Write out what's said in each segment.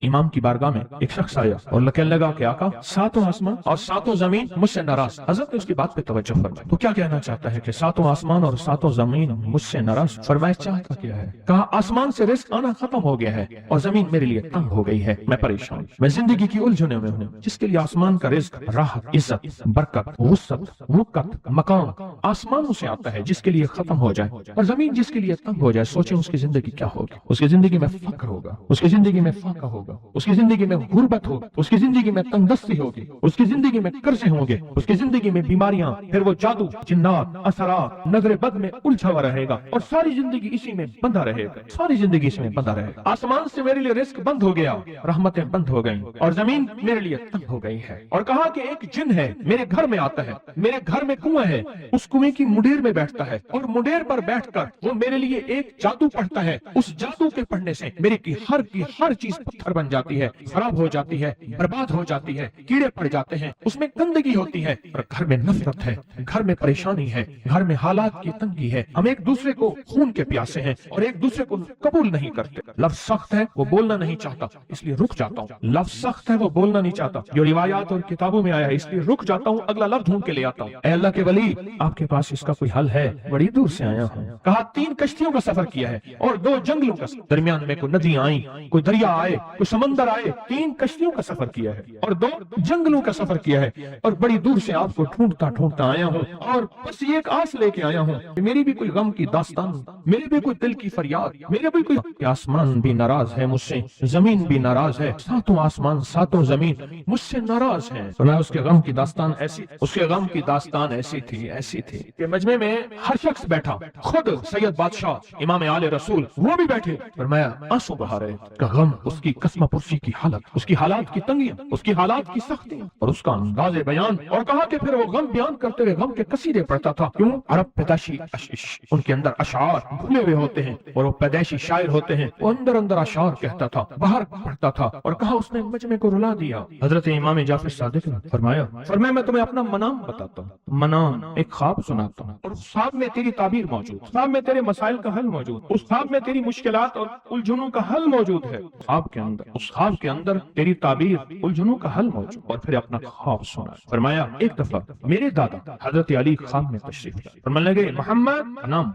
इमाम की बारगाह में एक शख्स आया और कहने लगा कि आका, सातों आसमान और सातों जमीन मुझसे नाराज। हजरत ने उसकी बात पे तवज्जो फरमाई। तो क्या कहना चाहता है कि सातों आसमान और सातों जमीन मुझसे नाराज? फरमाया चाहता क्या है? कहा आसमान से रिस्क आना खत्म हो गया है और जमीन मेरे लिए तंग हो गई है, मैं परेशान, मैं जिंदगी की उलझनों में हूँ। जिसके लिए आसमान का रिस्क, राहत, इज्जत, बरकत, वुसअत, वक़्त, मकाम आसमानों से आता है, जिसके लिए खत्म हो जाए, और जमीन जिसके लिए तंग हो जाए, सोचे उसकी जिंदगी क्या होगी। उसकी जिंदगी में फक्र होगा, उसकी जिंदगी में फाका होगा, उसकी जिंदगी में गुर्बत होगी, उसकी जिंदगी में तंगदस्ती होगी, उसकी जिंदगी में कर्जे होंगे, उसकी जिंदगी में बीमारियां, फिर वो जादू, जिन्नात, असरात, नजर बद में उलझा हुआ रहेगा और सारी जिंदगी इसी में बंधा रहेगा, सारी जिंदगी इसमें बंधा रहेगा। आसमान से मेरे लिए रिस्क बंद हो गया, रहमतें बंद हो गई और जमीन मेरे लिए तंग हो गई है। और कहा कि एक जिन है मेरे घर में आता है, मेरे घर में कुआं है, उस कुएं की मुंडेर में बैठता है और मुंडेर पर बैठकर वो मेरे लिए एक जादू पढ़ता है। उस जादू के पढ़ने से मेरी की हर चीज पत्थर बन जाती है, खराब हो जाती है, बर्बाद हो जाती है, कीड़े पड़ जाते हैं, उसमें गंदगी होती है और घर में नफरत है, घर में परेशानी है, घर में हालात की तंगी है। हम एक दूसरे को खून के प्यासे हैं और एक दूसरे को कबूल नहीं करते। लफ्ज सख्त है, वो बोलना नहीं चाहता, इसलिए रुक जाता हूँ। लफ्ज सख्त है, वो बोलना नहीं चाहता, जो रिवायात और किताबों में आया है, इसलिए रुक जाता हूँ, अगला लफ्ज ढूंढ के ले आता हूँ। ऐ अल्लाह के वली, आपके पास इसका कोई हल है? बड़ी दूर से आया हूँ। कहा 3 कश्तियों का सफर किया है और 2 जंगलों का, दरमियान में कोई नदियां आई, कोई दरिया आए, कोई समंदर आए, 3 कश्तियों का सफर किया है और 2 जंगलों का सफर किया है और बड़ी दूर से आपको ढूंढता ढूंढता आया हूँ और बस ये एक आस लेके आया हूँ, मेरी भी कोई गम की दास्तान, मेरी भी कोई दिल की फरियाद, मेरे भी कोई। आसमान भी नाराज है मुझसे, जमीन भी नाराज है, सातों आसमान सातों जमीन मुझसे नाराज है। तो मैं उसके गम की दास्तान ऐसी, उसके गम की दास्तान ऐसी थी कि मजमे में हर शख्स बैठा, खुद सैयद बादशाह इमाम आले रसूल वो भी बैठे, फरमाया आंसू बहा रहे। गम, उसकी कसम पुरसी की हालत, उसकी हालात की तंगियां, उसकी हालात की सख्तियां और उसका अंदाज़े बयान। और कहा कि फिर वो गम बयान करते हुए गम के कसीदे पढ़ता था। क्यों? अरब पैदाशी उनके अंदर अशार भूले हुए होते हैं और वो पैदाशी शायर होते हैं। वो अंदर अंदर अशार कहता था, बाहर पढ़ता था। और कहा उसने मजमे को रुला दिया। हजरत इमाम जाफर सादिक ने फरमाया मैं तुम्हें अपना मनाम बताता हूँ, मनाम एक ख्वाब सुनाता हूँ और उस ख्वाब में तेरी ताबीर मौजूद, ख्वाब में तेरे मसाइल का हल मौजूद, उस ख्वाब में तेरी मुश्किलात और उलझनों का हल मौजूद है। ख्वाब के अंदर, उस ख्वाब के अंदर तेरी ताबीर, उलझनों का हल मौजूद। और फिर अपना ख्वाब सुना। फरमाया एक दफा मेरे दादा हजरत अली ख्वाब में तशरीफ लाए, फरमाने लगे मोहम्मद, नाम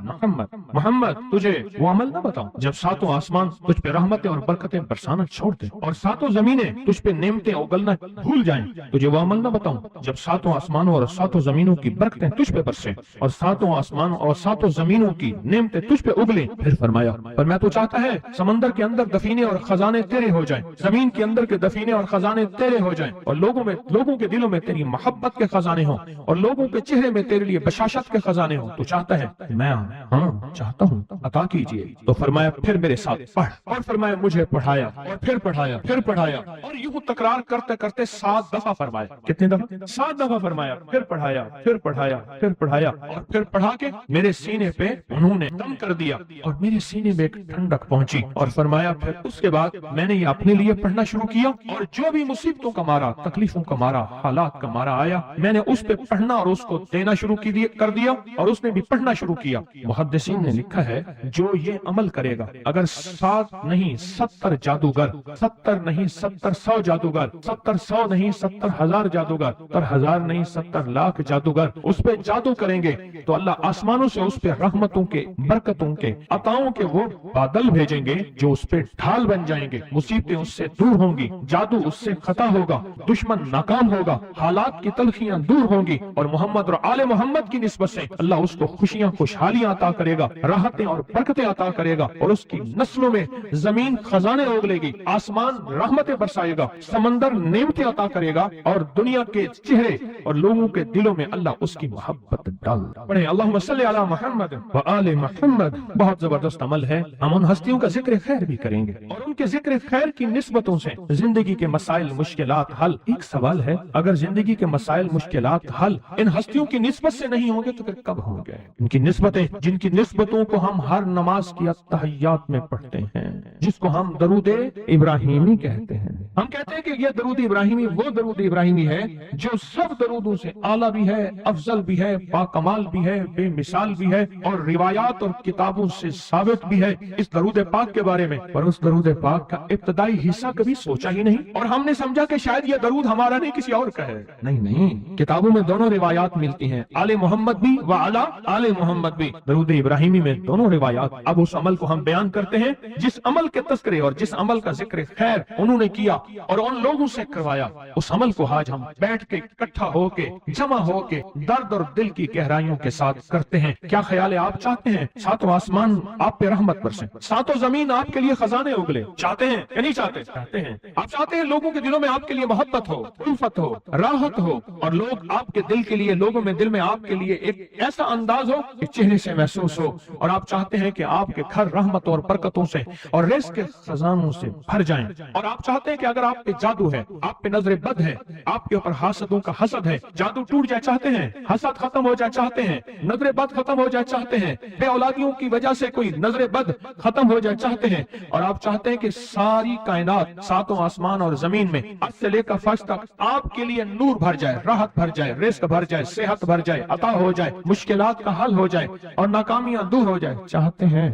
मोहम्मद, तुझे वो अमल न बताऊं जब सातों आसमान तुझ पे रहमतें और बरकतें बरसाना छोड़ दे और सातों जमीनें तुझ पे नेमतें उगलना भूल जाएं। तुझे वो अमल न बताऊं जब सातों आसमानों और सातों जमीनों की बरकतें तुझ पे बरसे और सातों आसमानों और सातों जमीनों की नेमतें तुझ पे उगले। फिर फरमाया पर मैं तो चाहता है समंदर के अंदर दफीने और खजाने तेरे हो जाएं, जमीन के अंदर के दफीने और खजाने तेरे हो जाएं और लोगों के दिलों में तेरी मोहब्बत के खजाने हो और लोगों के चेहरे में तेरे लिए बशाशत के खजाने हो। तो चाहता है? मैं हाँ चाहता हूँ, अता कीजिए। तो फरमाया फिर मेरे साथ पढ़। और फरमाया मुझे पढ़ाया और फिर पढ़ाया और यूं तकरार करते करते 7 दफा फरमाया। कितने दफा? 7 दफा फरमाया। फिर पढ़ाया और फिर पढ़ा के मेरे सीने पे उन्होंने दम कर दिया और मेरे सीने में एक ठंडक पहुंची। और फरमाया फिर उसके बाद मैंने ये अपने लिए पढ़ना शुरू किया और जो भी मुसीबतों का मारा, तकलीफों का मारा, हालात का मारा आया, मैंने उस पे पढ़ना और उसको देना शुरू कर दिया और उसने भी पढ़ना शुरू किया। मुहद्दिसीन ने लिखा है जो ये अमल करेगा, अगर 7 नहीं 70 जादूगर, 70 नहीं 70 100 जादूगर, 70 100 नहीं 70 1000 जादूगर, 70 1000 नहीं 70 लाख जादूगर उस पे जादू करेंगे तो अल्लाह आसमानों से उस पे रहमतों के, बरकतों के, अताओं के वो बादल भेजेंगे जो उस पे ढाल बन जाएंगे। मुसीबतें उससे दूर होंगी, जादू उससे खता होगा, दुश्मन नाकाम होगा, हालात की तलखियां दूर होंगी और मोहम्मद और आले मोहम्मद की निस्बत से अल्लाह उसको खुशियां, खुशहालियां अता करेगा, राहतें और बरकतें अता करेगा और उसकी नस्लों में जमीन खजाने उगलेगी, आसमान रहमतें बरसाएगा, समंदर नेमतें अता करेगा और दुनिया के चेहरे और लोगों के दिलों में अल्लाह उसकी मोहब्बत डाल। पढ़े अल्लाहुम्मा सल्ली अला मुहम्मद व आले मुहम्मद। बहुत जबरदस्त अमल है। हम उन हस्तियों का जिक्र खैर भी करेंगे और उनके जिक्र खैर की निस्बतों से जिंदगी के मसाइल, मुश्किलात हल। एक सवाल है, अगर जिंदगी के मसाइल, मुश्किलात हल इन हस्तियों की निस्बत से नहीं होंगे तो फिर कब होंगे? इनकी निस्बतें, जिनकी निस्बतों को हम हर नमाज की अत्तहियात में पढ़ते हैं, जिसको हम दरूद इब्राहिमी कहते हैं। हम कहते हैं कि یہ درود ابراہیمی وہ درود ابراہیمی ہے جو سب درودوں سے اعلیٰ بھی ہے، افضل بھی ہے، باکمال بھی ہے، بے مثال بھی ہے، اور روایات اور کتابوں سے ثابت بھی ہے اس درود پاک کے بارے میں۔ اور اس درود پاک کا ابتدائی حصہ کبھی سوچا ہی نہیں، اور ہم نے سمجھا کہ شاید یہ درود ہمارا نہیں کسی اور کا ہے۔ نہیں، کتابوں میں دونوں روایات ملتی ہیں، آل محمد بھی و علی آل محمد بھی۔ درود ابراہیمی میں دونوں روایات۔ اب اس عمل کو ہم بیان کرتے ہیں جس عمل کے تذکرے اور جس عمل کا ذکر خیر انہوں نے کیا اور ان لوگوں سے کروایا، اس عمل کو آج ہم بیٹھ کے اکٹھا ہو کے جمع ہو کے درد اور دل کی گہرائیوں کے ساتھ کرتے ہیں۔ کیا خیال ہے؟ آپ چاہتے ہیں ساتوں آسمان آپ پہ رحمت برسیں، ساتوں زمین آپ کے لیے خزانے اگلے؟ چاہتے ہیں یا نہیں چاہتے؟ چاہتے ہیں۔ آپ چاہتے ہیں لوگوں کے دلوں میں آپ کے لیے محبت ہو، الفت ہو، راحت ہو، اور لوگ آپ کے دل کے لیے، لوگوں میں دل میں آپ کے لیے ایک ایسا انداز ہو کہ چہرے سے محسوس ہو، اور آپ چاہتے ہیں کہ آپ کے گھر رحمتوں اور برکتوں سے اور رزق کے خزانوں سے بھر جائیں، اور آپ چاہتے ہیں کہ اگر آپ پہ جادو ہے، آپ پہ نظر بد ہے، آپ کے اوپر حاسدوں کا حسد ہے، جادو ٹوٹ جائے چاہتے ہیں، حسد ختم ہو جائے چاہتے ہیں، نظر بد ختم ہو جائے چاہتے ہیں، بے اولادیوں کی وجہ سے کوئی نظر بد ختم ہو جائے چاہتے ہیں، اور آپ چاہتے ہیں کہ ساری کائنات، ساتوں آسمان اور زمین میں اب سے لے کر فرش تک آپ کے لیے نور بھر جائے، راحت بھر جائے، رزق بھر جائے، صحت بھر جائے، عطا ہو جائے، مشکلات کا حل ہو جائے اور ناکامیاں دور ہو جائے، چاہتے ہیں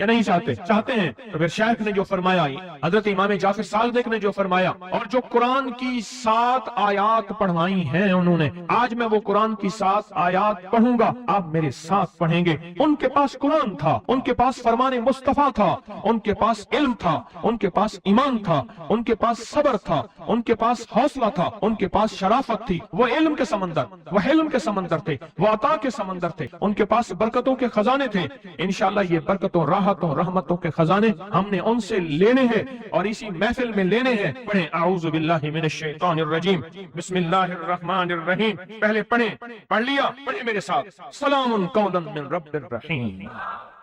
یا نہیں چاہتے؟ چاہتے ہیں۔ تو پھر شیخ نے جو فرمایا، حضرت امام جعفر صادق نے جو فرمایا، اور جو قرآن کی 7 آیات پڑھوائی ہیں انہوں نے، آج میں وہ قرآن کی 7 آیات پڑھوں گا، آپ میرے ساتھ پڑھیں گے۔ ان کے پاس قرآن تھا، ان کے پاس فرمان مصطفیٰ تھا، ان کے پاس علم تھا، ان کے پاس ایمان تھا، ان کے پاس صبر تھا، ان کے پاس حوصلہ تھا، ان کے پاس شرافت تھی۔ وہ علم کے سمندر، وہ حلم کے سمندر تھے، وہ عطا کے سمندر تھے، ان کے پاس برکتوں کے خزانے تھے۔ انشاءاللہ یہ برکتوں، راحتوں، رحمتوں کے خزانے ہم نے ان سے لینے ہیں اور اسی محفل میں لینے ہیں۔ پڑھیں اعوذ باللہ من الشیطان الرجیم، بسم اللہ الرحمن الرحیم۔ پہلے پڑھیں، پڑھ لیا؟ پڑھیں میرے ساتھ، سلام قولا من رب الرحیم۔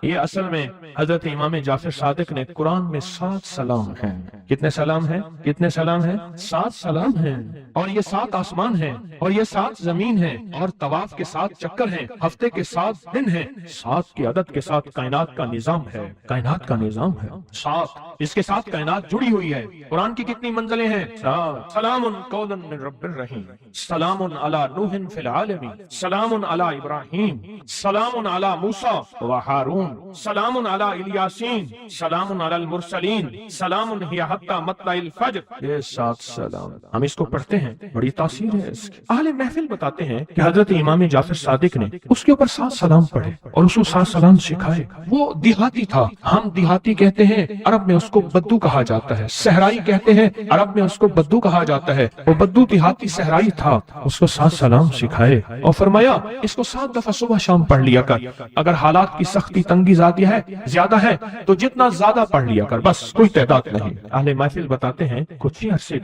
یہ اصل میں حضرت امام جعفر صادق نے قرآن میں 7 سلام ہیں۔ کتنے سلام ہیں؟ کتنے سلام ہیں؟ 7 سلام ہیں، اور یہ 7 آسمان ہیں، اور یہ 7 زمین ہیں، اور طواف کے 7 چکر ہیں، ہفتے کے 7 دن ہیں، 7 کی عدد کے ساتھ کائنات کا نظام ہے، کائنات کا نظام ہے 7، اس کے ساتھ کائنات جڑی ہوئی ہے۔ قرآن کی کتنی منزلیں ہیں؟ 7۔ سلام قولا من رب الرحیم، سلام علی نوح فی العالمین، سلام علی ابراہیم، سلام علی موسیٰ و ہارون، سلام علی الیاسین، سلام علی المرسلین، سلام ہی حتی مطلع الفجر۔ یہ 7 سلام ہم اس کو پڑھتے ہیں، بڑی تاثیر ہے اس کی۔ اہل محفل بتاتے ہیں کہ حضرت امام جعفر صادق نے اس کے اوپر 7 سلام پڑھے اور اس کو 7 سلام سکھائے۔ وہ دیہاتی تھا، ہم دیہاتی کہتے ہیں، عرب میں اس کو بدو کہا جاتا ہے، صحرائی کہتے ہیں، عرب میں اس کو بدو کہا جاتا ہے۔ وہ بدو دیہاتی صحرائی تھا، اس کو 7 سلام سکھائے اور فرمایا اس کو 7 دفعہ صبح شام پڑھ لیا کر، اگر حالات کی سختی تنگی زیادہ ہے تو جتنا زیادہ پڑھ لیا کر، بس کوئی تعداد نہیں۔ اہل محفل بتاتے ہیں کچھ ہی عرصے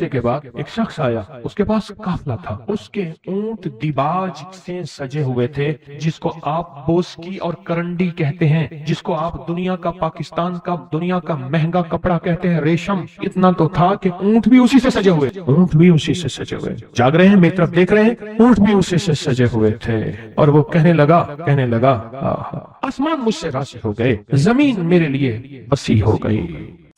کے بعد ایک شخص آیا، اس کے پاس قافلہ تھا، اس کے اونٹ دیباج سے سجے ہوئے تھے، جس کو آپ بوسکی اور کرنڈی کہتے ہیں، جس کو آپ دنیا کا، پاکستان کا دنیا کا مہنگا کپڑا کہتے ہیں، ریشم۔ اتنا تو تھا کہ اونٹ بھی اسی سے سجے ہوئے، اونٹ بھی اسی سے سجے ہوئے، جاگ رہے ہیں میری طرف دیکھ رہے ہیں، اونٹ بھی اسی سے سجے ہوئے تھے۔ اور وہ کہنے لگا آسمان مجھ سے راضی ہو گئے، زمین میرے لیے وسیع ہو گئی۔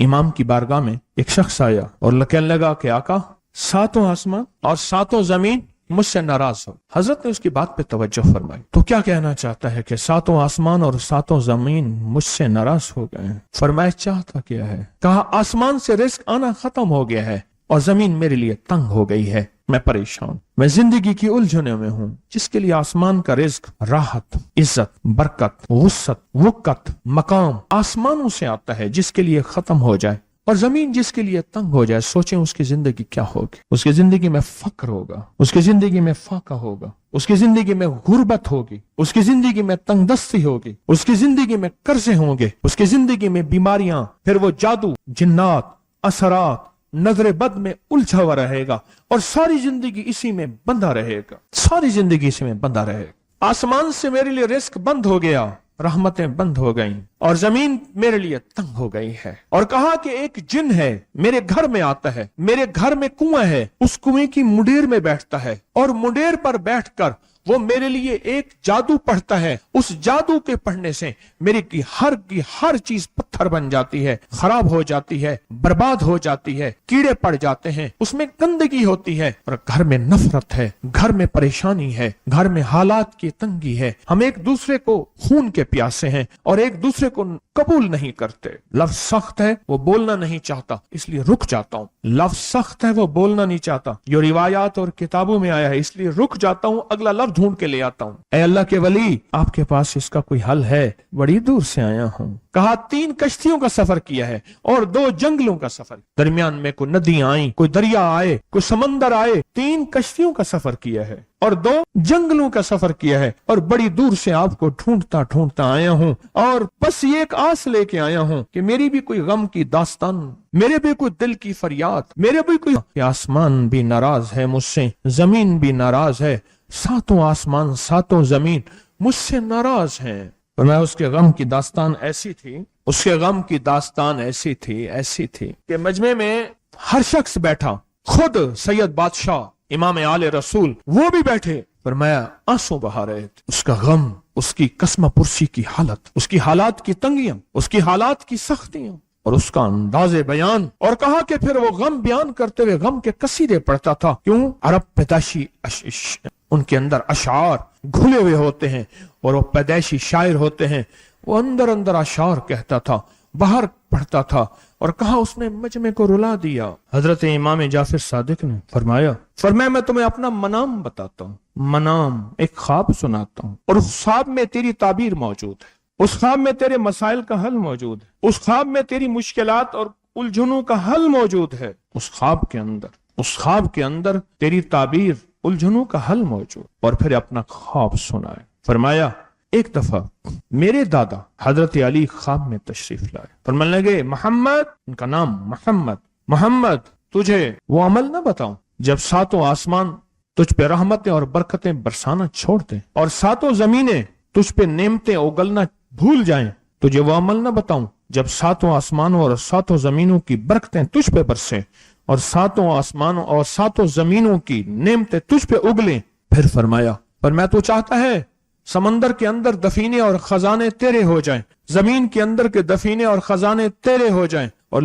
امام کی بارگاہ میں ایک شخص آیا اور کہنے لگا کہ آقا 7 آسمان اور 7 زمین مجھ سے ناراض ہو۔ حضرت نے اس کی بات پہ توجہ فرمائی، تو کیا کہنا چاہتا ہے کہ 7 آسمان اور 7 زمین مجھ سے ناراض ہو گئے؟ فرمایا چاہتا کیا ہے؟ کہا آسمان سے رزق آنا ختم ہو گیا ہے اور زمین میرے لیے تنگ ہو گئی ہے، میں پریشان، میں زندگی کی الجھنوں میں ہوں۔ جس کے لیے آسمان کا رزق، راحت، عزت، برکت، وسعت، وقت، مقام آسمانوں سے آتا ہے، جس کے لیے ختم ہو جائے اور زمین جس کے لیے تنگ ہو جائے، سوچیں اس کی زندگی کیا ہوگی۔ اس کی زندگی میں فقر ہوگا، اس کی زندگی میں فاقہ ہوگا، اس کی زندگی میں غربت ہوگی، اس کی زندگی میں تنگ دستی ہوگی، اس کی زندگی میں قرضے ہوں گے، اس کی زندگی میں بیماریاں، پھر وہ جادو، جنات، اثرات، نظر بد میں الجھا ہوا رہے گا اور ساری زندگی اسی میں بندھا رہے گا، ساری زندگی اسی میں بندھا رہے گا۔ آسمان سے میرے لیے رزق بند ہو گیا، رحمتیں بند ہو گئیں اور زمین میرے لیے تنگ ہو گئی ہے۔ اور کہا کہ ایک جن ہے میرے گھر میں آتا ہے، میرے گھر میں کنواں ہے، اس کنویں کی منڈیر میں بیٹھتا ہے اور منڈیر پر بیٹھ کر وہ मेरे लिए एक जादू पढ़ता है, उस जादू के पढ़ने से मेरी की हर चीज पत्थर बन जाती है, खराब हो जाती है, बर्बाद हो जाती है, कीड़े पड़ जाते हैं, उसमें गंदगी होती है और घर में नफरत है, घर में परेशानी है, घर में हालात की तंगी है, हम एक दूसरे को खून के प्यासे हैं और एक दूसरे को कबूल नहीं करते। लफ्ज सख्त है, वो बोलना नहीं चाहता, इसलिए रुक जाता हूँ। लफ्ज सख्त है, वो बोलना नहीं चाहता, जो रिवायात और किताबों में आया है, इसलिए रुक जाता हूँ, अगला लफ्ज ढूंढ के ले आता हूँ। ऐ अल्लाह के वली, आपके पास इसका कोई हल है? बड़ी दूर से आया हूँ। कहा 3 कश्तियों का सफर किया है और 2 जंगलों का सफर, दरमियान में कोई नदियां आई, कोई दरिया आए, कोई समंदर आए, 3 कश्तियों का सफर किया है और 2 जंगलों का सफर किया है और बड़ी दूर से आपको ढूंढता ढूंढता आया हूँ और बस ये एक आस लेके आया हूँ कि मेरी भी कोई गम की दास्तान, मेरे भी कोई दिल की फरियाद, मेरे भी कोई, आसमान भी नाराज है मुझसे, जमीन भी नाराज है, 7 आसमान 7 जमीन मुझसे नाराज हैं। और मैं उसके गम की दास्तान ऐसी थी, उसके गम की दास्तान ऐसी थी कि मजमे में हर शख्स बैठा, खुद सैयद बादशाह इमाम आले रसूल वो भी बैठे, फरमाया आंसू बहा रहे थे। उसका गम, उसकी कसम पुरसी की हालत, उसकी हालात की तंगियां, उसकी हालात की सख्तियां और उसका अंदाजे बयान, और कहा कि फिर वो गम बयान करते हुए गम के कसीदे पढ़ता था। क्यों? अरब पैदाशी उनके अंदर अशार घुले हुए होते हैं और वो पैदाइशी शायर होते हैं, वो अंदर अंदर अशार कहता था, बाहर पढ़ता था। और कहा उसने मजमे को रुला दिया। हजरत इमाम जाफर सादिक ने फरमाया मैं तुम्हें अपना मनाम बताता हूँ, मनाम एक ख्वाब सुनाता हूँ और उस ख्वाब में तेरी ताबीर मौजूद है, उस ख्वाब में तेरे मसाइल का हल मौजूद है, उस ख्वाब में तेरी मुश्किलात और उलझनों का हल मौजूद है, उस ख्वाब के अंदर तेरी ताबीर, उलझनों का हल मौजूद। और फिर अपना ख्वाब सुनाए। फरमाया एक दफा मेरे दादा हजरत अली ख्वाब में तशरीफ लाए, फरमाने लगे मोहम्मद, उनका नाम मोहम्मद, तुझे वो अमल ना बताऊं जब 7 आसमान तुझ पे रहमतें और बरकतें बरसाना छोड़ दें और 7 जमीनें तुझ पे नेमतें उगलना भूल जाएं, तुझे वो अमल ना बताऊं जब 7 आसमानों और 7 जमीनों की बरकतें तुझ पे बरसें और 7 आसमानों और 7 जमीनों की नेमतें तुझ पे उगलें। फिर फरमाया पर मैं तो चाहता है समंदर के अंदर दफीने और खजाने तेरे हो जाएं, जमीन के अंदर के दफीने और खजाने तेरे हो जाएं और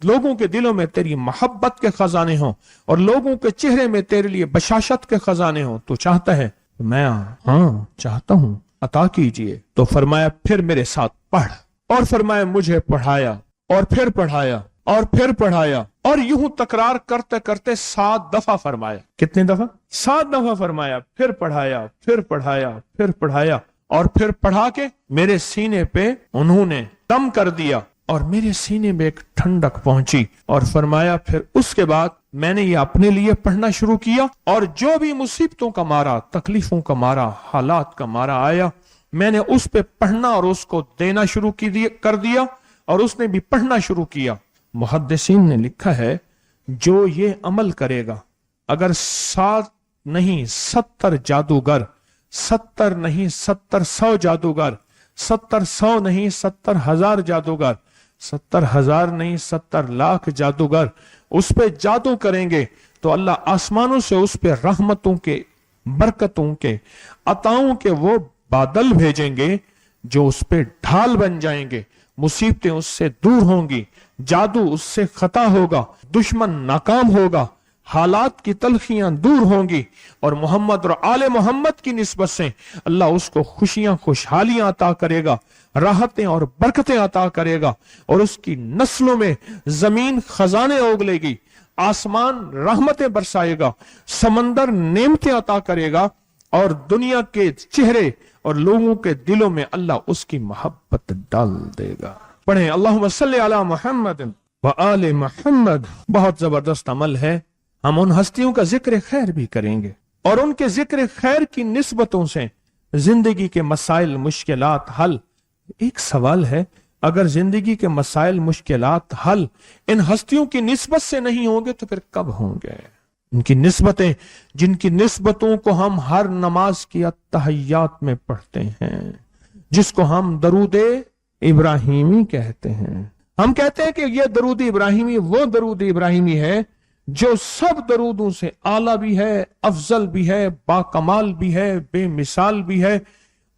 लोगों के दिलों में तेरी मोहब्बत के खजाने हों और लोगों के चेहरे में तेरे लिए बशाशत के खजाने हों। तो चाहता है? मैं हाँ चाहता हूं, अता कीजिए। तो फरमाया फिर मेरे साथ पढ़, और फरमाया मुझे पढ़ाया और फिर पढ़ाया और फिर पढ़ाया और यूं तकरार करते करते 7 दफा फरमाया। कितने दफा? 7 दफा फरमाया, फिर पढ़ाया, फिर पढ़ाया, फिर पढ़ाया और फिर पढ़ा के मेरे सीने पे उन्होंने दम कर दिया और मेरे सीने में एक ठंडक पहुंची। और फरमाया फिर उसके बाद मैंने ये अपने लिए पढ़ना शुरू किया और जो भी मुसीबतों का मारा, तकलीफों का मारा, हालात का मारा आया, मैंने उस पे पढ़ना और उसको देना शुरू कर दिया और उसने भी पढ़ना शुरू किया। मुहद्दिसीन ने लिखा है जो ये अमल करेगा, अगर 7 नहीं 70 जादूगर, 70 नहीं 70,100 जादूगर, 70,100 नहीं 70,000 जादूगर, 70,000 नहीं 70 लाख जादूगर उस पे जादू करेंगे तो अल्लाह आसमानों से उस पे रहमतों के, बरकतों के, अताओं के वो बादल भेजेंगे जो उस पे ढाल बन जाएंगे। मुसीबतें उससे दूर होंगी, जादू उससे खता होगा, दुश्मन नाकाम होगा, हालात की तलखियां दूर होंगी और मोहम्मद और आले मोहम्मद की निस्बत से अल्लाह उसको खुशियां, खुशहालियां अता करेगा, राहतें और बरकतें अता करेगा और उसकी नस्लों में जमीन खजाने उगलेगी, आसमान रहमतें बरसाएगा, समंदर नेमतें अता करेगा और दुनिया के चेहरे और लोगों के दिलों में अल्लाह उसकी मोहब्बत डाल देगा। पढ़ें अल्लाहुम्मा सल्ली अला मुहम्मद व आले मुहम्मद। बहुत जबरदस्त अमल है। हम उन हस्तियों का जिक्र खैर भी करेंगे और उनके जिक्र खैर की निस्बतों से जिंदगी के मसाइल, मुश्किलात हल। एक सवाल है, अगर जिंदगी के मसाइल, मुश्किलात हल इन हस्तियों की निस्बत से नहीं होंगे तो फिर कब होंगे? इनकी निस्बतें, जिनकी निस्बतों को हम हर नमाज की अत्तहियात में पढ़ते हैं, जिसको हम दरूद इब्राहिमी कहते हैं। हम कहते हैं कि यह दरूद इब्राहिमी वो दरूद इब्राहिमी है جو सब दरूदों से आला भी है, अफजल भी है, बाकमाल भी है, बेमिसाल भी है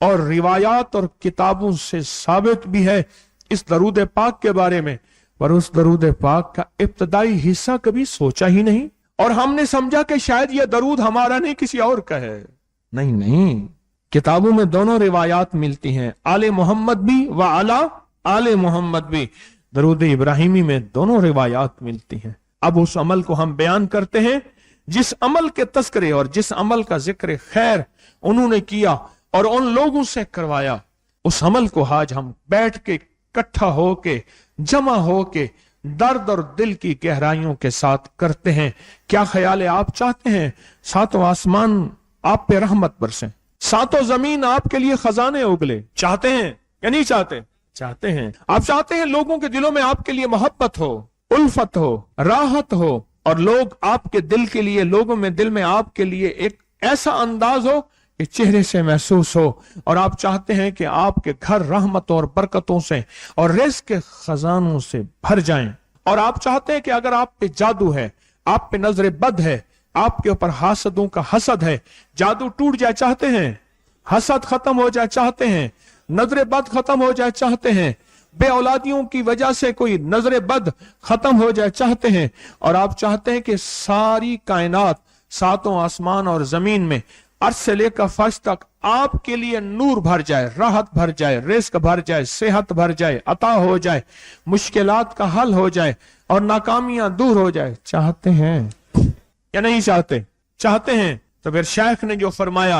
और रिवायात और किताबों से साबित भी है इस दरूद पाक के बारे में, पर उस दरूद पाक का इब्तदाई हिस्सा कभी सोचा ही नहीं और हमने समझा कि शायद यह दरूद हमारा नहीं किसी और का है। नहीं नहीं, किताबों में दोनों रिवायात मिलती हैं, आले मोहम्मद भी व आला आले मोहम्मद भी। दरूद इब्राहिमी में दोनों रिवायात मिलती हैं। अब उस अमल को हम बयान करते हैं जिस अमल के तस्करे और जिस अमल का जिक्र खैर उन्होंने किया और उन लोगों से करवाया, उस अमल को आज हम बैठ के इकट्ठा होके जमा होके दर्द और दिल की गहराइयों के साथ करते हैं। क्या ख्याल है, आप चाहते हैं सातों आसमान आप पे रहमत बरसें, सातों जमीन आपके लिए खजाने उगले? चाहते हैं या नहीं चाहते? चाहते हैं। आप चाहते हैं लोगों के दिलों में आपके लिए मोहब्बत हो, उल्फत हो, राहत हो और लोग आपके दिल के लिए, लोगों में दिल में आपके लिए एक ऐसा अंदाज हो कि चेहरे से महसूस हो। और आप चाहते हैं कि आपके घर रहमतों और बरकतों से और रिज़्क़ के खजानों से भर जाएं। और आप चाहते हैं कि अगर आप पे जादू है, आप पे नजर बद है, आपके ऊपर हासदों का हसद है, जादू टूट जाए चाहते हैं, हसद खत्म हो जाए चाहते हैं, नजर बद खत्म हो जाए चाहते हैं, बे औलादियों की वजह से कोई नजर बद खत्म हो जाए चाहते हैं, और आप चाहते हैं कि सारी कायनात, सातों आसमान और जमीन में अर्श से लेकर फर्श तक आपके लिए नूर भर जाए, राहत भर जाए, रिज़्क़ भर जाए, सेहत भर जाए, अता हो जाए, मुश्किलात का हल हो जाए और नाकामियां दूर हो जाए। चाहते हैं या नहीं चाहते? चाहते हैं। तो फिर शेख ने जो फरमाया,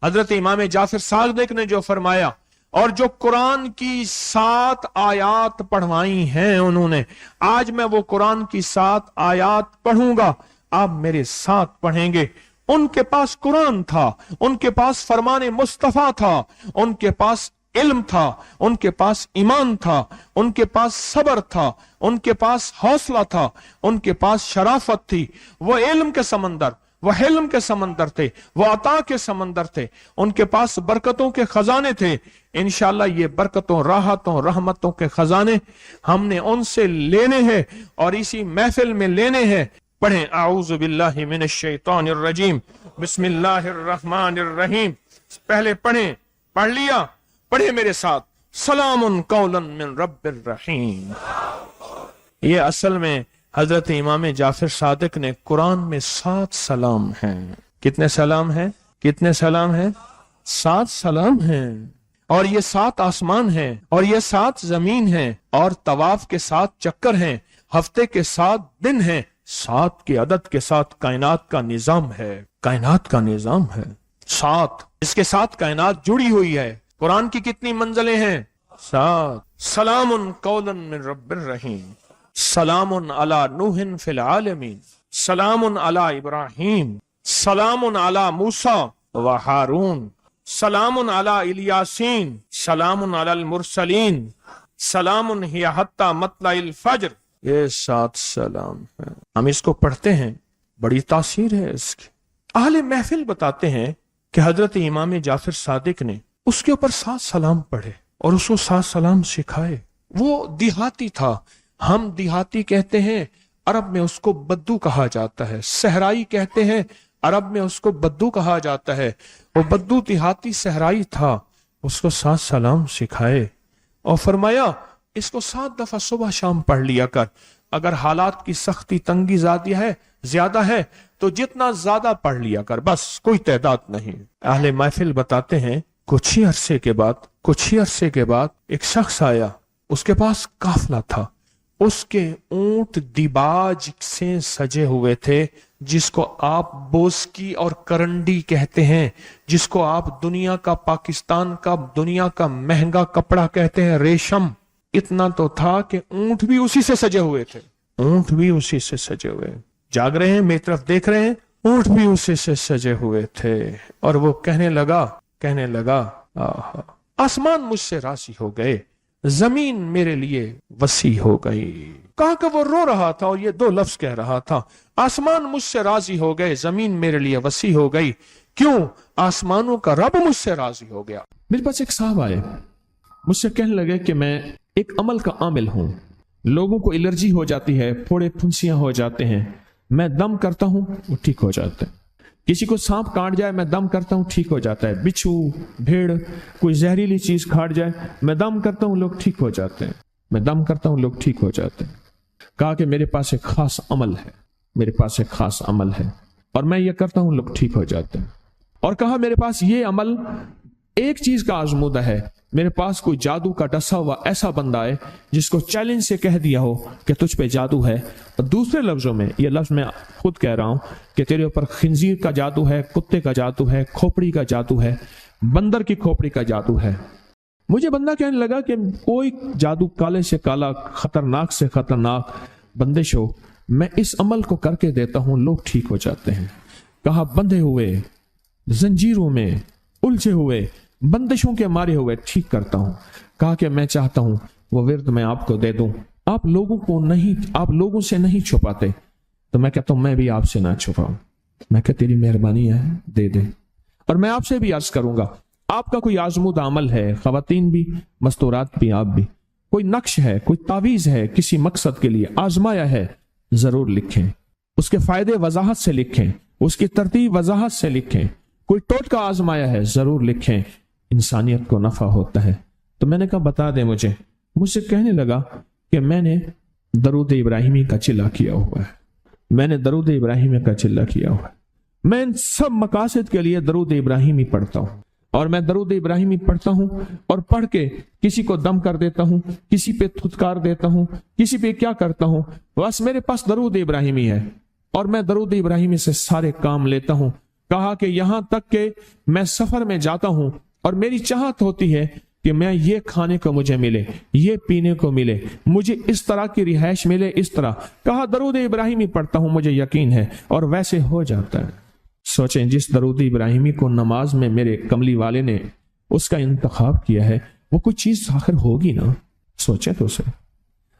हजरत इमाम जाफर सादिक ने जो फरमाया और जो कुरान की 7 आयात पढ़वाई हैं उन्होंने, आज मैं वो कुरान की 7 आयात पढ़ूंगा, आप मेरे साथ पढ़ेंगे। उनके पास कुरान था, उनके पास फरमाने मुस्तफा था, उनके पास इल्म था, उनके पास ईमान था, उनके पास सब्र था, उनके पास हौसला था, उनके पास शराफत थी। वो इल्म के समंदर, वो हिल्म के समंदर थे, वो अता के समंदर थे, उनके पास बरकतों के खजाने थे। इंशाअल्लाह ये बरकतों, राहतों, रहमतों के खजाने हमने उनसे लेने हैं और इसी महफिल में लेने हैं। पढ़ें आऊज़ु बिल्लाहि मिनश शैतानिर रजीम, बिस्मिल्लाहिर रहमानिर रहीम। पहले पढ़ें, पढ़ लिया, पढ़े मेरे साथ, सलामुन कौलन मिन रब्बिर रहीम। ये असल में हजरत इमाम जाफर सादिक ने कुरान में 7 सलाम हैं। कितने सलाम हैं? कितने सलाम हैं? 7 सलाम हैं। और ये 7 आसमान हैं और ये 7 जमीन हैं और तवाफ के 7 चक्कर हैं, हफ्ते के 7 दिन हैं, 7 के अदद के साथ कायनात का निजाम है, कायनात का निजाम है 7, इसके साथ कायनात जुड़ी हुई है। कुरान की कितनी मंजिलें हैं? 7। सलामुन कौलन मिन रब्बिर रहीम, सलामुन अला नूहिन फिल आलमीन, सलामुन अला इब्राहीम, सलामुन अला मूसा व हारून, सलामुन अला इलियासीन, सलामुन अलल मुरसलीन, सलामुन हिया हत्ता मतलाइल फज्र। ये 7 सलाम है। हम इसको पढ़ते हैं, बड़ी तासीर है इसकी। अहले महफिल बताते हैं कि हजरत इमाम जाफर सादिक ने उसके ऊपर 7 सलाम पढ़े और उसको 7 सलाम सिखाए। वो देहाती था, हम देहाती कहते हैं, अरब में उसको बद्दू कहा जाता है, सहराई कहते हैं, अरब में उसको बद्दू कहा जाता है। वो बद्दू देहाती सहराई था, उसको 7 सलाम सिखाए और फरमाया इसको 7 दफा सुबह शाम पढ़ लिया कर। अगर हालात की सख्ती तंगी ज्यादा है तो जितना ज्यादा पढ़ लिया कर, बस, कोई तादाद नहीं। अहले महफिल बताते हैं कुछ ही अरसे के बाद एक शख्स आया, उसके पास काफला था, उसके ऊंट दिबाज से सजे हुए थे, जिसको आप बोस्की और करंडी कहते हैं, जिसको आप दुनिया का, पाकिस्तान का दुनिया का महंगा कपड़ा कहते हैं, रेशम। इतना तो था कि ऊंट भी उसी से सजे हुए थे, ऊंट भी उसी से सजे हुए। जाग रहे हैं, मेरी तरफ देख रहे हैं, ऊंट भी उसी से सजे हुए थे। और वो कहने लगा आसमान मुझसे राजी हो गए, जमीन मेरे लिए वसी हो गई। कहा कि वो रो रहा था और ये 2 लफ्ज कह रहा था, आसमान मुझसे राजी हो गए, जमीन मेरे लिए वसी हो गई। क्यों? आसमानों का रब मुझसे राजी हो गया। मेरे पास एक साहब आए, मुझसे कहने लगे कि मैं एक अमल का आमिल हूं, लोगों को एलर्जी हो जाती है, फोड़े फुंसियां हो जाते हैं, मैं दम करता हूं वो ठीक हो जाता है। किसी को सांप काट जाए मैं दम करता हूं ठीक हो जाता है। बिच्छू, भेड़, कोई जहरीली चीज काट जाए मैं दम करता हूं लोग ठीक हो जाते हैं। मैं दम करता हूं लोग ठीक हो जाते हैं। कहा कि मेरे पास एक खास अमल है, मेरे पास एक खास अमल है और मैं ये करता हूं लोग ठीक हो जाते हैं। और कहा मेरे पास ये अमल एक चीज का आजमूदा है, मेरे पास कोई जादू का डसा हुआ ऐसा बंदा है जिसको चैलेंज से कह दिया हो कि तुझ पे जादू है, और दूसरे लफ्जों में ये लफ्ज मैं खुद कह रहा हूं कि तेरे ऊपर खिंजीर का जादू है, कुत्ते का जादू है, खोपड़ी का जादू है, बंदर की खोपड़ी का जादू है। मुझे बंदा कहने लगा कि कोई जादू काले से काला, खतरनाक से खतरनाक बंदिश हो, मैं इस अमल को करके देता हूं लोग ठीक हो जाते हैं। कहा बंधे हुए, जंजीरों में उलझे हुए, बंदिशों के मारे हुए ठीक करता हूं। कहा कि मैं चाहता हूं वो विर्द मैं आपको दे दूं, आप लोगों को नहीं, आप लोगों से नहीं छुपाते। तो मैं कहता हूं मैं भी आपसे ना छुपाऊं। मैं कहता तेरी मेहरबानी है दे दे। और मैं आपसे भी अर्ज करूंगा आपका कोई आजमूदा अमल है, खवातीन भी, मस्तूरात भी, आप भी, कोई नक्श है, कोई तावीज है, किसी मकसद के लिए आजमाया है, जरूर लिखें। उसके फायदे वजाहत से लिखें, उसकी तरतीब वजाहत से लिखें। कोई टोटका आजमाया है, जरूर लिखें, इंसानियत को नफा होता है। तो मैंने कहा बता दे मुझसे कहने लगा कि मैंने दरूद इब्राहिमी का चिल्ला किया हुआ है, मैंने दरूद इब्राहिमी का चिल्ला किया हुआ है। मैं इन सब मकासद के लिए दरूद इब्राहिमी पढ़ता हूं, और मैं दरूद इब्राहिमी पढ़ता हूं और पढ़ के किसी को दम कर देता हूं, किसी पे थुतकार देता हूं, किसी पे क्या करता हूं, बस मेरे पास दरूद इब्राहिमी है और मैं दरूद इब्राहिमी से सारे काम लेता हूं। कहा कि यहां तक कि मैं सफर में जाता हूं और मेरी चाहत होती है कि मैं ये खाने को मुझे मिले, ये पीने को मिले, मुझे इस तरह की रिहाइश मिले, इस तरह। कहा दरूद इब्राहिमी पढ़ता हूं, मुझे यकीन है, और वैसे हो जाता है। सोचें जिस दरूद इब्राहिमी को नमाज में मेरे कमली वाले ने उसका इंतखाब किया है, वो कोई चीज आखिर होगी ना। सोचें तो सही,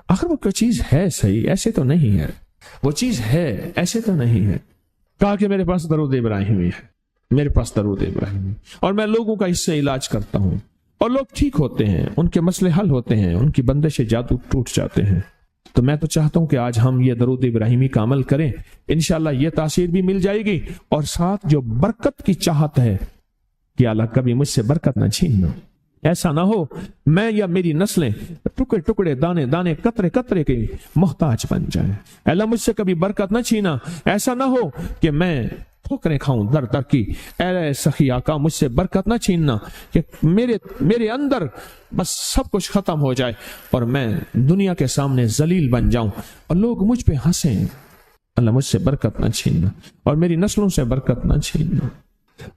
आखिर वो कोई चीज है सही, ऐसे तो नहीं है, वो चीज है ऐसे तो नहीं है। कहा कि मेरे पास दरूद इब्राहिमी है, मेरे पास दरूद इब्राहिमी, और मैं लोगों का इससे इलाज करता हूं और लोग ठीक होते हैं, उनके मसले हल होते हैं, उनकी बंदिशें जादू टूट जाते हैं। तो मैं तो चाहता हूं कि आज हम ये दरूद इब्राहिमी का अमल करें, इंशाअल्लाह ये तासीर भी मिल जाएगी, और साथ जो बरकत की चाहत है कि अल्लाह कभी मुझसे बरकत ना छीनना। ऐसा ना हो मैं या मेरी नस्लें टुकड़े टुकड़े, दाने दाने, कतरे कतरे के मोहताज बन जाए। अल्लाह मुझसे कभी बरकत ना छीना। ऐसा ना हो कि मैं ठोकरें खाऊं दर दर की। ऐ सखी आका मुझसे बरकत ना छीनना कि मेरे अंदर बस सब कुछ खत्म हो जाए और मैं दुनिया के सामने जलील बन जाऊं और लोग मुझ पे हंसें। अल्लाह मुझसे बरकत ना छीनना और मेरी नस्लों से बरकत ना छीनना।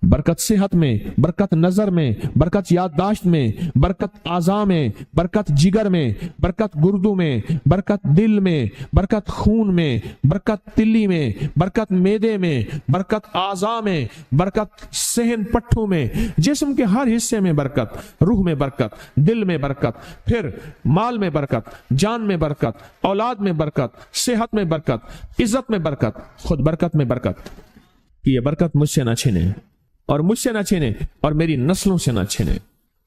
बरकत सेहत में, बरकत नजर में, बरकत याददाश्त में, बरकत आज़ा में, बरकत जिगर में, बरकत गुर्दों में, बरकत दिल में, बरकत खून में, बरकत तिल्ली में, बरकत मेदे में, बरकत आज़ा में, बरकत सहन पट्टों में, जिस्म के हर हिस्से में बरकत, रूह में बरकत, दिल में बरकत, फिर माल में बरकत, जान में बरकत, औलाद में बरकत, सेहत में बरकत, इज्जत में बरकत, खुद बरकत में बरकत। कि ये बरकत मुझसे ना छीने और मुझसे ना छीने और मेरी नस्लों से ना छीने,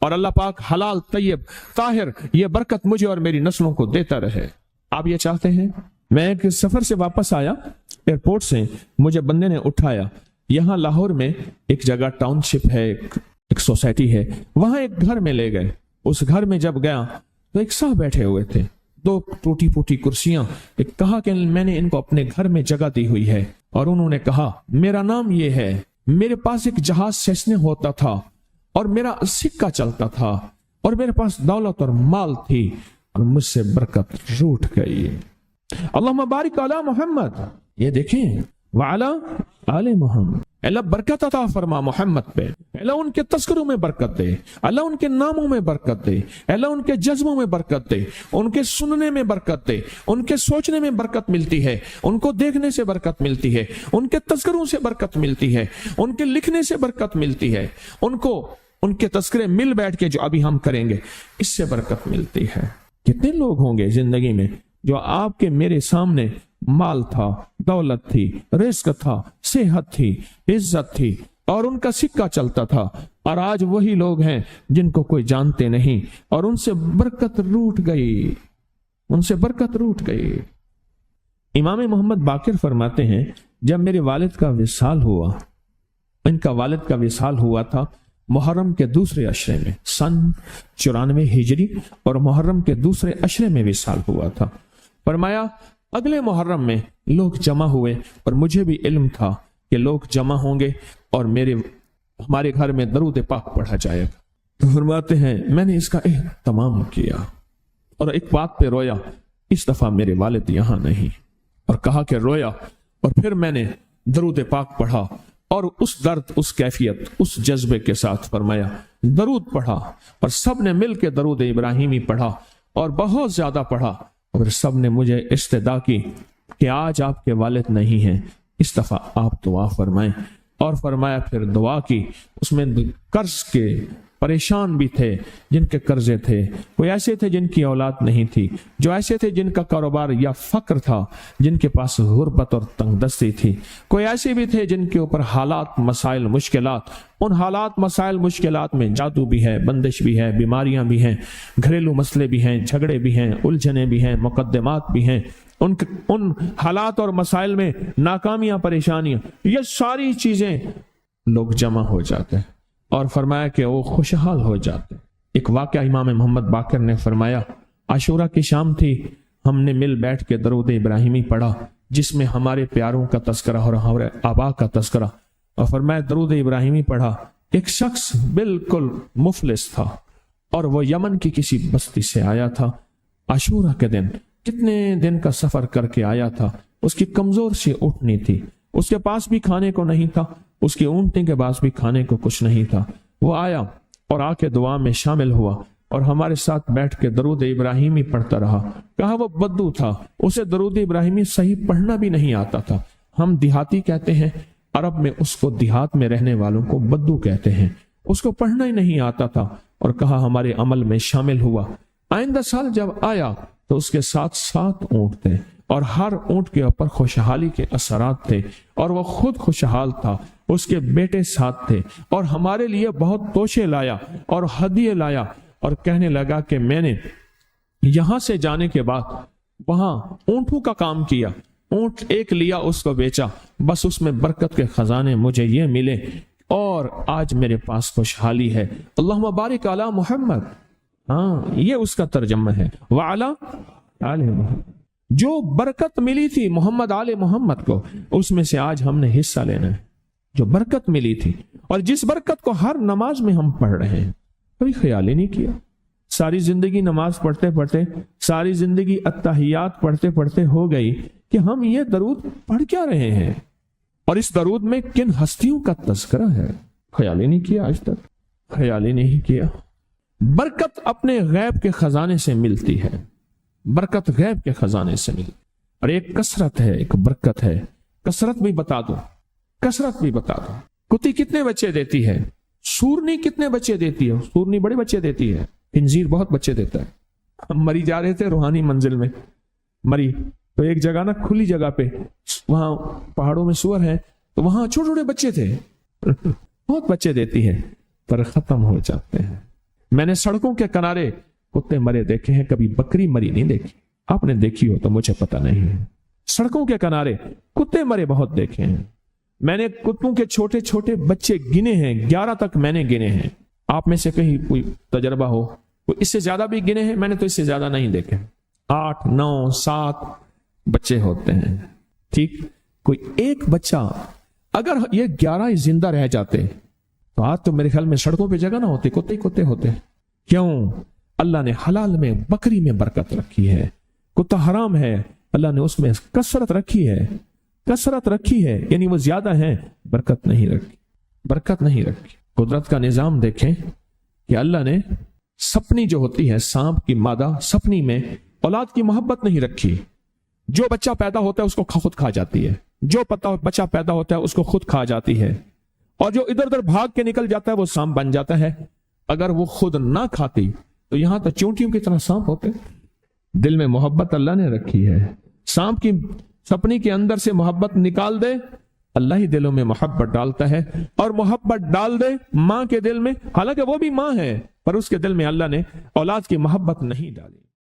और अल्लाह पाक हलाल तैयब ताहिर ये बरकत मुझे और मेरी नस्लों को देता रहे। आप ये चाहते हैं? मैं एक सफर से वापस आया एयरपोर्ट से, मुझे बंदे ने उठाया। यहाँ लाहौर में एक जगह टाउनशिप है, एक सोसाइटी है, वहां एक घर में ले गए। उस घर में जब गया तो एक साहब बैठे हुए थे, दो टूटी फूटी कुर्सियां। एक कहा कि मैंने इनको अपने घर में जगह दी हुई है, और उन्होंने कहा मेरा नाम ये है, मेरे पास एक जहाज सेस्ने होता था और मेरा सिक्का चलता था और मेरे पास दौलत और माल थी और मुझसे बरकत रूठ गई। अल्लाहुम्मा बारिक अला मोहम्मद, ये देखें, वाला आले मोहम्मद। अल्लाह बरकत अता फरमा मोहम्मद पे, अल्लाह उनके तस्करों में बरकत दे, अल्लाह उनके नामों में बरकत दे, अल्लाह उनके जज्बों में बरकत दे, उनके सुनने में बरकत दे, उनके सोचने में बरकत मिलती है, उनको देखने से बरकत मिलती है, उनके तस्करों से बरकत मिलती है, उनके लिखने से बरकत मिलती है, उनको उनके तस्करे मिल बैठ के जो अभी हम करेंगे इससे बरकत मिलती है। कितने लोग होंगे जिंदगी में जो आपके मेरे सामने माल था, दौलत थी, रिस्क था, सेहत थी, इज्जत थी और उनका सिक्का चलता था, और आज वही लोग हैं जिनको कोई जानते नहीं और उनसे बरकत रूठ गई, उनसे बरकत रूठ गई। امام محمد باقر فرماتے ہیں جب میرے والد کا وصال ہوا، ان کا والد کا وصال ہوا تھا محرم کے دوسرے عشرے میں، سن 94 ہجری، اور محرم کے دوسرے عشرے میں وصال ہوا تھا۔ فرمایا اگلے محرم میں لوگ جمع ہوئے اور مجھے بھی علم تھا کہ لوگ جمع ہوں گے اور ہمارے گھر میں درود پاک پڑھا جائے گا۔ تو فرماتے ہیں میں نے اس کا اہتمام کیا اور ایک بات پہ رویا، اس دفعہ میرے والد یہاں نہیں، اور کہا کہ رویا، اور پھر میں نے درود پاک پڑھا اور اس درد، اس کیفیت، اس جذبے کے ساتھ فرمایا درود پڑھا، اور سب نے مل کے درود ابراہیمی پڑھا اور بہت زیادہ پڑھا، اور سب نے مجھے استدعا کی کہ آج آپ کے والد نہیں ہیں، اس دفعہ آپ دعا فرمائیں، اور فرمایا پھر دعا کی۔ اس میں قرض کے پریشان بھی تھے جن کے قرضے تھے، کوئی ایسے تھے جن کی اولاد نہیں تھی، جو ایسے تھے جن کا کاروبار یا فقر تھا، جن کے پاس غربت اور تنگ دستی تھی، کوئی ایسے بھی تھے جن کے اوپر حالات، مسائل، مشکلات، ان حالات، مسائل، مشکلات میں جادو بھی ہے، بندش بھی ہے، بیماریاں بھی ہیں، گھریلو مسئلے بھی ہیں، جھگڑے بھی ہیں، الجھنیں بھی ہیں، مقدمات بھی ہیں، ان حالات اور مسائل میں ناکامیاں، پریشانیاں، یہ ساری چیزیں لوگ جمع ہو جاتے ہیں، اور فرمایا کہ وہ خوشحال ہو جاتے۔ ایک واقعہ امام محمد باقر نے فرمایا، عاشورہ کی شام تھی، ہم نے مل بیٹھ کے درود ابراہیمی پڑھا جس میں ہمارے پیاروں کا تذکرہ اور ہمارے آبا کا تذکرہ، اور فرمایا درود ابراہیمی پڑھا۔ ایک شخص بالکل مفلس تھا اور وہ یمن کی کسی بستی سے آیا تھا، عاشورہ کے دن کتنے دن کا سفر کر کے آیا تھا، اس کی کمزور سی اونٹنی تھی، اس کے پاس بھی کھانے کو نہیں تھا، اس کی اونٹنی کے پاس بھی کھانے کو کچھ نہیں تھا۔ وہ آیا اور آ کے دعا میں شامل ہوا اور ہمارے ساتھ بیٹھ کے درود ابراہیمی پڑھتا رہا۔ کہا وہ بدو تھا، اسے درود ابراہیمی صحیح پڑھنا بھی نہیں آتا تھا، ہم دیہاتی کہتے ہیں، عرب میں اس کو دیہات میں رہنے والوں کو بدو کہتے ہیں، اس کو پڑھنا ہی نہیں آتا تھا، اور کہا ہمارے عمل میں شامل ہوا۔ آئندہ سال جب آیا تو اس کے ساتھ 7 اونٹ تھے، اور ہر اونٹ کے اوپر خوشحالی کے اثرات تھے، اور وہ خود خوشحال تھا، اس کے بیٹے ساتھ تھے، اور ہمارے لیے بہت توشے لایا اور ہدیے لایا، اور کہنے لگا کہ میں نے یہاں سے جانے کے بعد وہاں اونٹوں کا کام کیا، اونٹ ایک لیا، اس کو بیچا، بس اس میں برکت کے خزانے مجھے یہ ملے، اور آج میرے پاس خوشحالی ہے۔ اللہم بارک علی محمد، ہاں یہ اس کا ترجمہ ہے، وعلی آل محمد۔ جو برکت ملی تھی محمد آل محمد کو، اس میں سے آج ہم نے حصہ لینا ہے، جو برکت ملی تھی، اور جس برکت کو ہر نماز میں ہم پڑھ رہے ہیں، کبھی خیال ہی نہیں کیا۔ ساری زندگی نماز پڑھتے پڑھتے، ساری زندگی اتحیات پڑھتے پڑھتے ہو گئی کہ ہم یہ درود پڑھ کیا رہے ہیں، اور اس درود میں کن ہستیوں کا تذکرہ ہے، خیال ہی نہیں کیا، آج تک خیال ہی نہیں کیا۔ برکت اپنے غیب کے خزانے سے ملتی ہے، برکت غیب کے خزانے سے ملتی، اور ایک کثرت ہے، ایک برکت ہے۔ کثرت بھی بتا دو، کثرت بھی بتا دو۔ کتی کتنے بچے دیتی ہے؟ سورنی کتنے بچے دیتی ہے؟ سورنی بڑے بچے دیتی ہے، خنزیر بہت بچے دیتا ہے۔ ہم مری جا رہے تھے روحانی منزل میں، مری تو ایک جگہ نا کھلی جگہ پہ، وہاں پہاڑوں میں سور ہے، تو وہاں چھوٹے چھوٹے بچے تھے، بہت بچے دیتی ہے، پر ختم ہو جاتے ہیں۔ میں نے سڑکوں کے کنارے کتے مرے دیکھے ہیں، کبھی بکری مری نہیں دیکھی، آپ نے دیکھی ہو تو مجھے پتا نہیں ہے۔ سڑکوں کے کنارے کتے مرے بہت دیکھے ہیں، میں نے کتوں کے چھوٹے چھوٹے بچے گنے ہیں، 11 تک میں نے گنے ہیں۔ آپ میں سے کہیں کوئی تجربہ ہو، کوئی اس سے زیادہ بھی گنے ہیں؟ میں نے تو اس سے زیادہ نہیں دیکھے، 8 9 7 بچے ہوتے ہیں، ٹھیک۔ کوئی ایک بچہ، اگر یہ 11 ہی زندہ رہ جاتے تو آج تو میرے خیال میں سڑکوں پہ جگہ نہ ہوتی، کتے ہی کتے ہوتے۔ کیوں؟ اللہ نے حلال میں، بکری میں برکت رکھی ہے، کتا حرام ہے، اللہ نے اس میں کثرت رکھی ہے، کثرت رکھی ہے، یعنی وہ زیادہ ہیں، برکت نہیں رکھی، برکت نہیں رکھی۔ قدرت کا نظام دیکھیں کہ اللہ نے سپنی جو ہوتی ہے، سانپ کی مادہ سپنی میں اولاد کی محبت نہیں رکھی، جو بچہ پیدا ہوتا ہے اس کو خود کھا جاتی ہے، جو بچہ پیدا ہوتا ہے اس کو خود کھا جاتی ہے، اور جو ادھر ادھر بھاگ کے نکل جاتا ہے وہ سانپ بن جاتا ہے۔ اگر وہ خود نہ کھاتی تو یہاں تو چونٹیوں کی طرح سانپ ہوتے۔ دل میں محبت اللہ نے رکھی ہے، سانپ کی سپنی کے اندر سے محبت نکال دے، اللہ ہی دلوں میں محبت ڈالتا ہے، اور محبت ڈال دے ماں کے دل میں، حالانکہ وہ بھی ماں ہے، پر اس کے دل میں اللہ نے اولاد کی محبت نہیں ڈالی۔